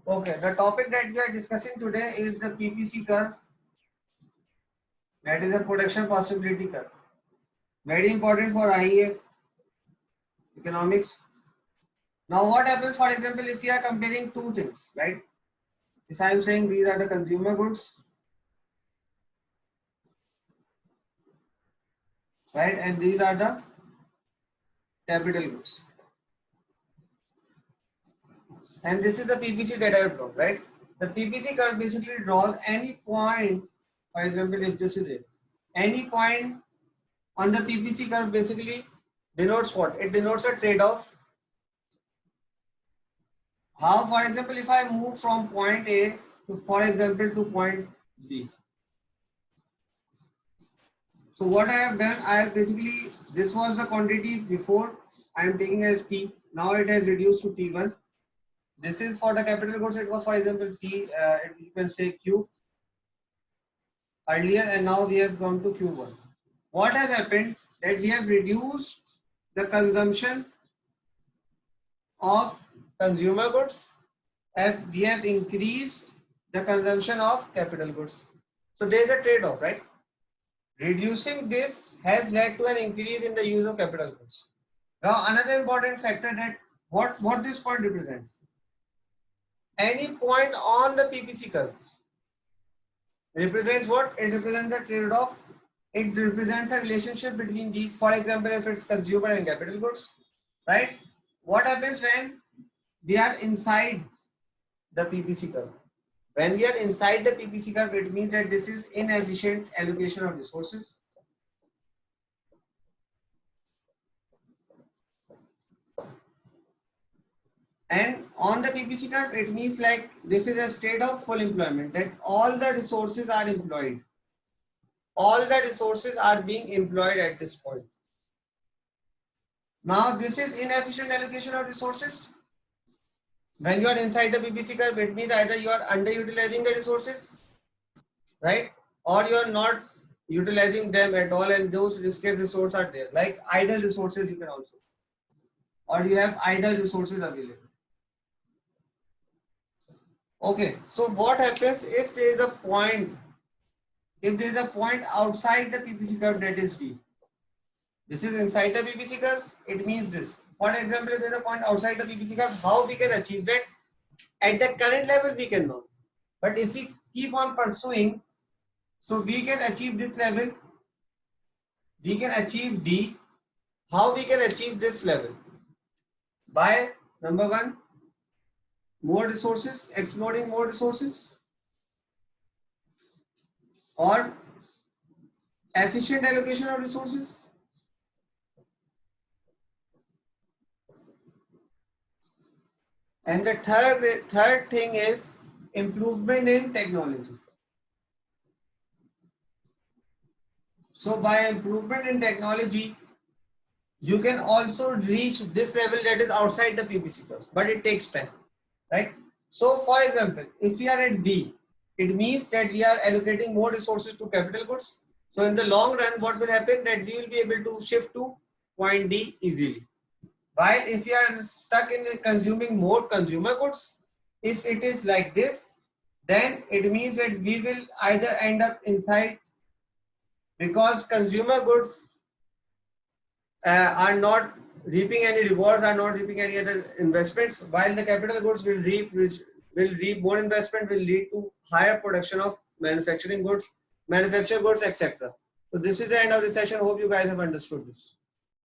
Okay, the topic that we are discussing today is the PPC curve, that is a production possibility curve. Very important for IEF economics. Now, what happens, for example, if we are comparing two things, right? If I am saying these are the consumer goods, right, and these are the capital goods, and this is the PPC that I have drawn, right? The PPC curve basically draws any point. For example, if this is it, any point on the PPC curve basically denotes what? It denotes a trade-off. How, for example, if I move from point A to, for example, to point B. So what I have done, I have basically, this was the quantity before, I am taking as T. Now it has reduced to T1. This is for the capital goods, it was, for example, T, you can say Q earlier, and now we have gone to Q1. What has happened, that we have reduced the consumption of consumer goods, and we have increased the consumption of capital goods. So there is a trade-off, right? Reducing this has led to an increase in the use of capital goods. Now another important factor, that what this point represents. Any point on the PPC curve represents what? It represents the trade-off. It represents a relationship between these. For example, if it's consumer and capital goods, right? What happens when we are inside the PPC curve? When we are inside the PPC curve, it means that this is inefficient allocation of resources. And on the PPC curve, it means like this is a state of full employment, that all the resources are employed. All the resources are being employed at this point. Now this is inefficient allocation of resources. When you are inside the PPC curve, it means either you are underutilizing the resources, right? Or you are not utilizing them at all, and those scarce resources are there, like idle resources you can also, or you have idle resources available. Okay, so what happens if there is a point, outside the PPC curve, that is D. This is inside the PPC curve, it means this. For example, if there is a point outside the PPC curve, how we can achieve that? At the current level we cannot, but if we keep on pursuing, so we can achieve this level, we can achieve D. How we can achieve this level? By number one, more resources, exploring more resources, or efficient allocation of resources. And the third thing is improvement in technology. So by improvement in technology, you can also reach this level that is outside the PPC curve, but it takes time, right? So for example, if we are at B, it means that we are allocating more resources to capital goods. So in the long run, what will happen, that we will be able to shift to point D easily. While if you are stuck in consuming more consumer goods, if it is like this, then it means that we will either end up inside, because consumer goods are not reaping any rewards, are not reaping any other investments, while the capital goods will reap, which will reap more investment, will lead to higher production of manufacturing goods, manufactured goods, etc. So this is the end of the session. Hope you guys have understood this.